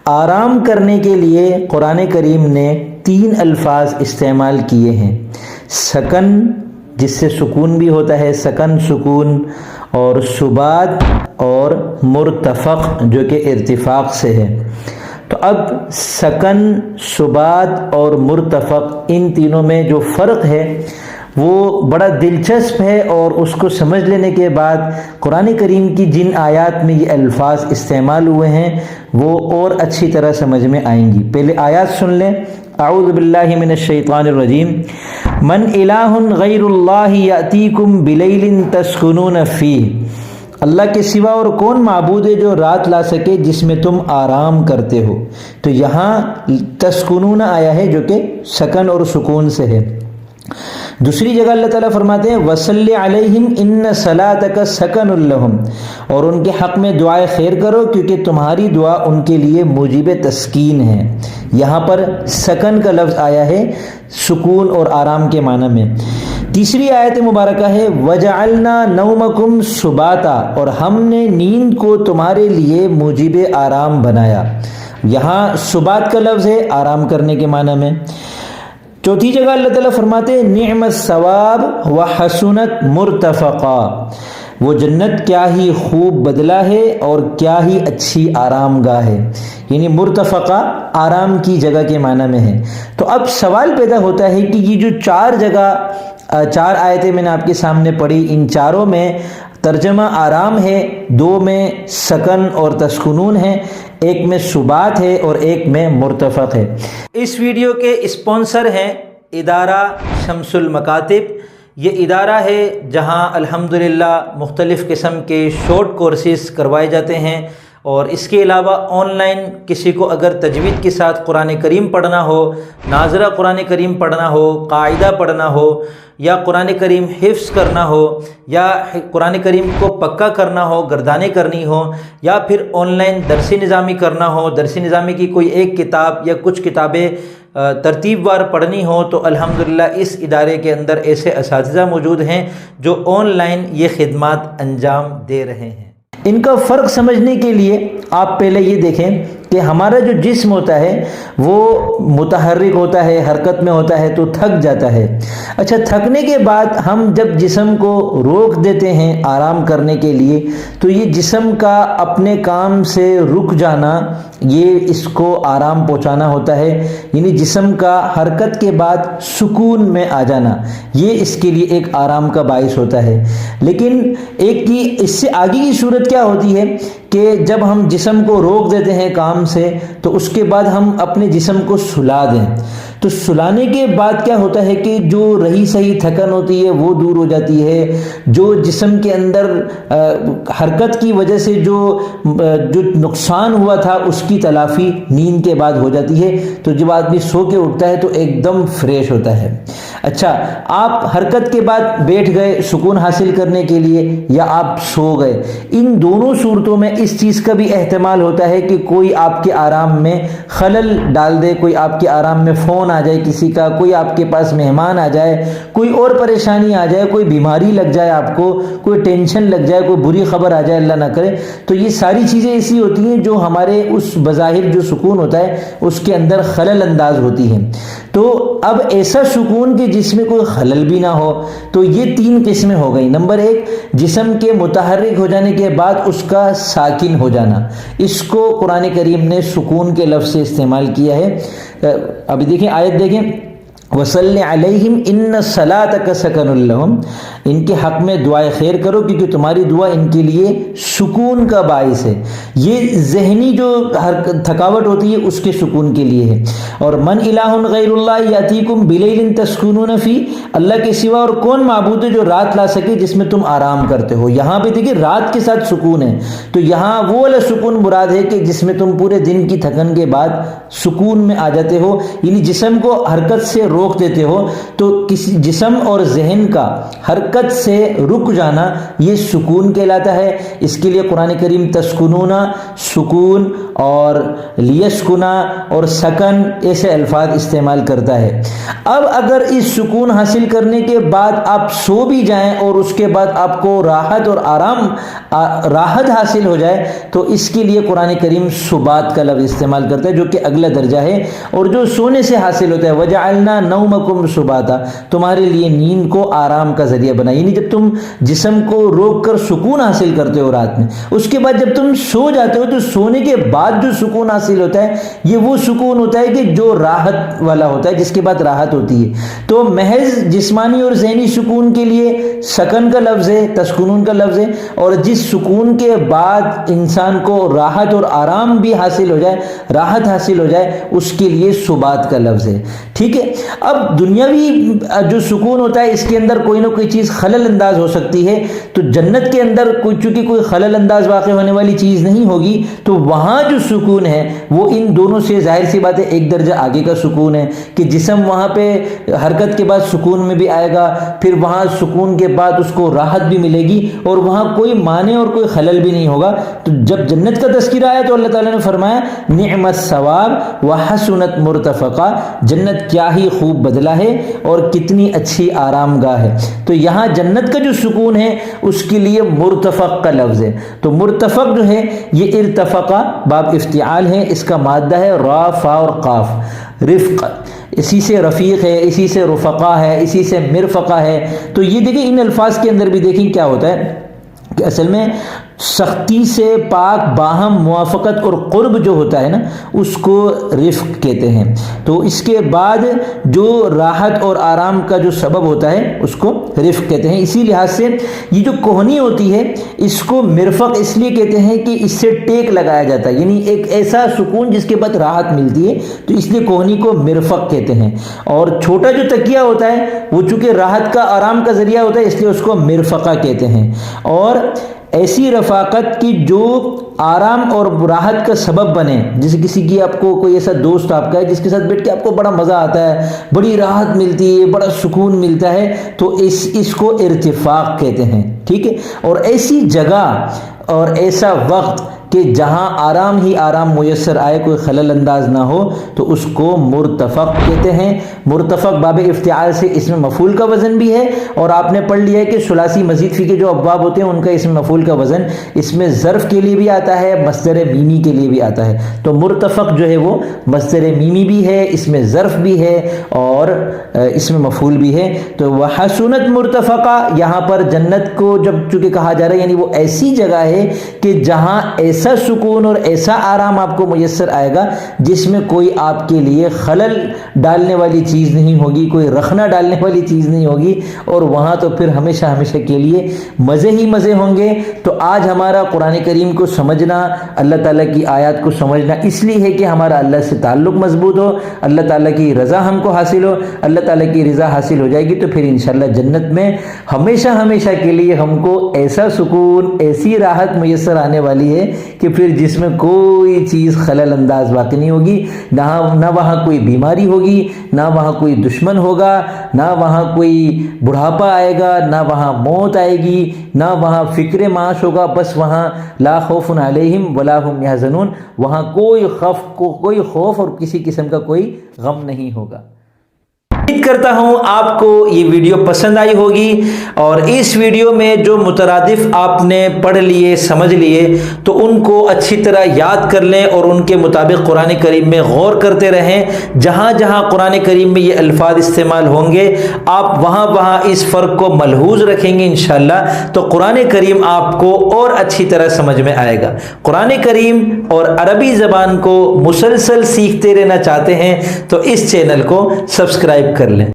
آرام کرنے کے لیے قرآن کریم نے 3 الفاظ استعمال کیے ہیں، سکن جس سے سکون بھی ہوتا ہے، سکن سکون، اور سبات اور مرتفق جو کہ ارتفاق سے ہے۔ تو اب سکن، سبات اور مرتفق ان تینوں میں جو فرق ہے وہ بڑا دلچسپ ہے، اور اس کو سمجھ لینے کے بعد قرآن کریم کی جن آیات میں یہ الفاظ استعمال ہوئے ہیں وہ اور اچھی طرح سمجھ میں آئیں گی۔ پہلے آیات سن لیں۔ اعوذ باللہ من الشیطان الرجیم۔ من الہ غیر اللہ یأتیکم بلیل تسکنون فیہ، اللہ کے سوا اور کون معبود ہے جو رات لا سکے جس میں تم آرام کرتے ہو۔ تو یہاں تسکنون آیا ہے جو کہ سکن اور سکون سے ہے۔ دوسری جگہ اللہ تعالیٰ فرماتے ہیں وَصَلِّ عَلَيْهِمْ إِنَّ صَلَاتَكَ سَكَنٌ لَهُمْ، اور ان کے حق میں دعائے خیر کرو کیونکہ تمہاری دعا ان کے لیے موجب تسکین ہے۔ یہاں پر سکن کا لفظ آیا ہے سکون اور آرام کے معنی میں۔ تیسری آیت مبارکہ ہے وَجَعَلْنَا نَوْمَكُمْ سُبَاتًا، اور ہم نے نیند کو تمہارے لیے موجب آرام بنایا۔ یہاں سبات کا لفظ ہے آرام کرنے کے معنی میں۔ چوتھی جگہ اللہ تعالیٰ فرماتے ہیں نعم الثواب وحسنت مرتفقا، وہ جنت کیا ہی خوب بدلہ ہے اور کیا ہی اچھی آرام گاہ ہے، یعنی مرتفقہ آرام کی جگہ کے معنی میں ہے۔ تو اب سوال پیدا ہوتا ہے کہ یہ جو 4 آیتیں میں نے آپ کے سامنے پڑھی، ان چاروں میں ترجمہ آرام ہے، 2 میں سکن اور تسکنون ہے، ایک میں سبات ہے اور ایک میں مرتفق ہے۔ اس ویڈیو کے اسپانسر ہیں ادارہ شمس المکاتب۔ یہ ادارہ ہے جہاں الحمدللہ مختلف قسم کے شارٹ کورسز کروائے جاتے ہیں، اور اس کے علاوہ آن لائن کسی کو اگر تجوید کے ساتھ قرآن کریم پڑھنا ہو، ناظرہ قرآن کریم پڑھنا ہو، قاعدہ پڑھنا ہو، یا قرآن کریم حفظ کرنا ہو، یا قرآن کریم کو پکا کرنا ہو، گردانیں کرنی ہو، یا پھر آن لائن درسی نظامی کرنا ہو، درسی نظامی کی کوئی ایک کتاب یا کچھ کتابیں ترتیب وار پڑھنی ہو، تو الحمدللہ اس ادارے کے اندر ایسے اساتذہ موجود ہیں جو آن لائن یہ خدمات انجام دے رہے ہیں۔ ان کا فرق سمجھنے کے لیے آپ پہلے یہ دیکھیں کہ ہمارا جو جسم ہوتا ہے وہ متحرک ہوتا ہے، حرکت میں ہوتا ہے تو تھک جاتا ہے۔ اچھا، تھکنے کے بعد ہم جب جسم کو روک دیتے ہیں آرام کرنے کے لیے، تو یہ جسم کا اپنے کام سے رک جانا، یہ اس کو آرام پہنچانا ہوتا ہے، یعنی جسم کا حرکت کے بعد سکون میں آ جانا، یہ اس کے لیے ایک آرام کا باعث ہوتا ہے۔ لیکن ایک کی اس سے آگے کی صورت کیا ہوتی ہے کہ جب ہم جسم کو روک دیتے ہیں کام سے، تو اس کے بعد ہم اپنے جسم کو سلا دیں، تو سلانے کے بعد کیا ہوتا ہے کہ جو رہی صحیح تھکن ہوتی ہے وہ دور ہو جاتی ہے، جو جسم کے اندر حرکت کی وجہ سے جو نقصان ہوا تھا اس کی تلافی نیند کے بعد ہو جاتی ہے، تو جب آدمی سو کے اٹھتا ہے تو ایک دم فریش ہوتا ہے۔ اچھا، آپ حرکت کے بعد بیٹھ گئے سکون حاصل کرنے کے لیے، یا آپ سو گئے، ان دونوں صورتوں میں اس چیز کا بھی احتمال ہوتا ہے کہ کوئی آپ کے آرام میں خلل ڈال دے، کوئی آپ کے آرام میں فون آ جائے کسی کا، کوئی آپ کے پاس مہمان آ جائے، کوئی اور پریشانی آ جائے، کوئی بیماری لگ جائے آپ کو، کوئی ٹینشن لگ جائے، کوئی بری خبر آ جائے، اللہ نہ کرے۔ تو یہ ساری چیزیں ایسی ہوتی ہیں جو ہمارے اس بظاہر جو سکون ہوتا ہے اس کے اندر خلل انداز ہوتی ہیں۔ تو اب ایسا سکون کہ جس میں کوئی خلل بھی نہ ہو، تو یہ 3 قسمیں ہو گئی۔ نمبر 1، جسم کے متحرک ہو جانے کے بعد اس کا ساکن ہو جانا، اس کو قرآن کریم نے سکون کے لفظ سے استعمال کیا ہے۔ ابھی دیکھیں آیت دیکھیں، وَصَلِّ عَلَيْهِمْ إِنَّ صَلَاتَكَ سَكَنٌ لَهُمْ، ان کے حق میں دعائے خیر کرو کیونکہ تمہاری دعا ان کے لیے سکون کا باعث ہے۔ یہ ذہنی جو تھکاوٹ ہوتی ہے اس کے سکون کے لیے ہے۔ اور من الہ غیر اللہ یاتیکم بلیل تسکنون فی، اللہ کے سوا اور کون معبود ہے جو رات لا سکے جس میں تم آرام کرتے ہو۔ یہاں پہ دیکھیں رات کے ساتھ سکون ہے، تو یہاں وہ والا سکون مراد ہے کہ جس میں تم پورے دن کی تھکن کے بعد سکون میں آ جاتے ہو، یعنی جسم کو حرکت سے روک روک دیتے ہو تو کسی جسم اور ذہن کا حرکت سے رک جانا یہ سکون کہلاتا ہے. اس کے لیے قرآن کریم تسکنون سکون اور لیسکنا اور سکن ایسے الفاظ استعمال کرتا ہے. اب اگر اس سکون حاصل کرنے کے بعد آپ سو بھی جائیں اور اس کے بعد آپ کو راحت اور آرام راحت حاصل ہو جائے تو اس کے لیے قرآن کریم سبات کا لفظ استعمال کرتا ہے جو کہ اگلا درجہ ہے اور جو سونے سے حاصل ہوتا ہے. وجعلنا نومکم سباتا, تمہارے لیے نیند کو آرام کا ذریعہ بنا. یعنی جب تم جسم کو روک کر سکون حاصل کرتے ہو رات میں, اس کے بعد جب تم سو جاتے ہو تو سونے کے بعد جو سکون حاصل ہوتا ہے یہ وہ سکون ہوتا ہے کہ جو راحت والا ہوتا ہے, جس کے بعد راحت ہوتی ہے. تو محض جسمانی اور ذہنی سکون کے لیے سکن کا لفظ ہے, تسکنون کا لفظ ہے, اور جس سکون کے بعد انسان کو راحت اور آرام بھی حاصل ہو جائے, راحت حاصل ہو جائے, اس کے لیے سبات کا لفظ ہے. ٹھیک ہے. اب دنیاوی جو سکون ہوتا ہے اس کے اندر کوئی نہ کوئی چیز خلل انداز ہو سکتی ہے, تو جنت کے اندر چونکہ کوئی خلل انداز واقع ہونے والی چیز نہیں ہوگی تو وہاں جو سکون ہے وہ ان دونوں سے ظاہر سی بات ہے ایک درجہ آگے کا سکون ہے کہ جسم وہاں پہ حرکت کے بعد سکون میں بھی آئے گا, پھر وہاں سکون کے بعد اس کو راحت بھی ملے گی اور وہاں کوئی معنی اور کوئی خلل بھی نہیں ہوگا. تو جب جنت کا تذکرہ آیا تو اللہ تعالیٰ نے فرمایا نعم الثواب وحسنت مرتفقہ, جنت کیا ہی خوب بدلہ ہے اور کتنی اچھی آرام گاہ ہے. تو یہاں جنت کا جو سکون ہے اس کے لیے مرتفق کا لفظ ہے. تو مرتفق جو ہے یہ ارتفقہ باب افتعال ہے, اس کا مادہ ہے را فا اور قاف. رفق اسی سے رفیق ہے, اسی سے رفقا ہے, اسی سے مرفقہ ہے. تو یہ دیکھیں ان الفاظ کے اندر بھی دیکھیں کیا ہوتا ہے کہ اصل میں سختی سے پاک باہم موافقت اور قرب جو ہوتا ہے نا اس کو رفق کہتے ہیں. تو اس کے بعد جو راحت اور آرام کا جو سبب ہوتا ہے اس کو رفق کہتے ہیں. اسی لحاظ سے یہ جو کوہنی ہوتی ہے اس کو مرفق اس لیے کہتے ہیں کہ اس سے ٹیک لگایا جاتا ہے, یعنی ایک ایسا سکون جس کے بعد راحت ملتی ہے, تو اس لیے کوہنی کو مرفق کہتے ہیں. اور چھوٹا جو تکیہ ہوتا ہے وہ چونکہ راحت کا آرام کا ذریعہ ہوتا ہے اس لیے اس کو مرفقہ کہتے ہیں. اور ایسی رفاقت کی جو آرام اور راحت کا سبب بنے, جیسے کسی کی آپ کو کوئی ایسا دوست آپ کا ہے جس کے ساتھ بیٹھ کے آپ کو بڑا مزہ آتا ہے, بڑی راحت ملتی ہے, بڑا سکون ملتا ہے, تو اس کو ارتفاق کہتے ہیں. ٹھیک ہے. اور ایسی جگہ اور ایسا وقت کہ جہاں آرام ہی آرام میسر آئے, کوئی خلل انداز نہ ہو, تو اس کو مرتفق کہتے ہیں. مرتفق باب افتعال سے اس میں مفعول کا وزن بھی ہے, اور آپ نے پڑھ لیا ہے کہ ثلاثی مزید فی کے جو ابواب ہوتے ہیں ان کا اس میں مفعول کا وزن اس میں ظرف کے لیے بھی آتا ہے, مصدر میمی کے لیے بھی آتا ہے. تو مرتفق جو ہے وہ مصدر میمی بھی ہے, اس میں ظرف بھی ہے اور اس میں مفعول بھی ہے. تو وحسنت مرتفقہ, یہاں پر جنت کو جب چونکہ کہا جا رہا ہے یعنی وہ ایسی جگہ ہے کہ جہاں ایسا سکون اور ایسا آرام آپ کو میسر آئے گا جس میں کوئی آپ کے لیے خلل ڈالنے والی چیز نہیں ہوگی, کوئی رخنا ڈالنے والی چیز نہیں ہوگی, اور وہاں تو پھر ہمیشہ ہمیشہ کے لیے مزے ہی مزے ہوں گے. تو آج ہمارا قرآن کریم کو سمجھنا, اللہ تعالیٰ کی آیات کو سمجھنا اس لیے ہے کہ ہمارا اللہ سے تعلق مضبوط ہو, اللہ تعالیٰ کی رضا ہم کو حاصل ہو. اللہ تعالیٰ کی رضا حاصل ہو جائے گی تو پھر انشاءاللہ جنت میں ہمیشہ ہمیشہ کے لیے ہم کو ایسا سکون, ایسی راحت میسر آنے والی ہے کہ پھر جس میں کوئی چیز خلل انداز واقع نہیں ہوگی, نہ وہاں کوئی بیماری ہوگی, نہ وہاں کوئی دشمن ہوگا, نہ وہاں کوئی بڑھاپا آئے گا, نہ وہاں موت آئے گی, نہ وہاں فکر معاش ہوگا. بس وہاں لا خوف علیہم ولا هم یحزنون, وہاں کوئی خوف اور کسی قسم کا کوئی غم نہیں ہوگا. امید کرتا ہوں آپ کو یہ ویڈیو پسند آئی ہوگی, اور اس ویڈیو میں جو مترادف آپ نے پڑھ لیے سمجھ لیے تو ان کو اچھی طرح یاد کر لیں اور ان کے مطابق قرآن کریم میں غور کرتے رہیں. جہاں جہاں قرآن کریم میں یہ الفاظ استعمال ہوں گے آپ وہاں وہاں اس فرق کو ملحوظ رکھیں گے انشاءاللہ, تو قرآن کریم آپ کو اور اچھی طرح سمجھ میں آئے گا. قرآن کریم اور عربی زبان کو مسلسل سیکھتے رہنا چاہتے ہیں تو اس چینل کو سبسکرائب کر لیں.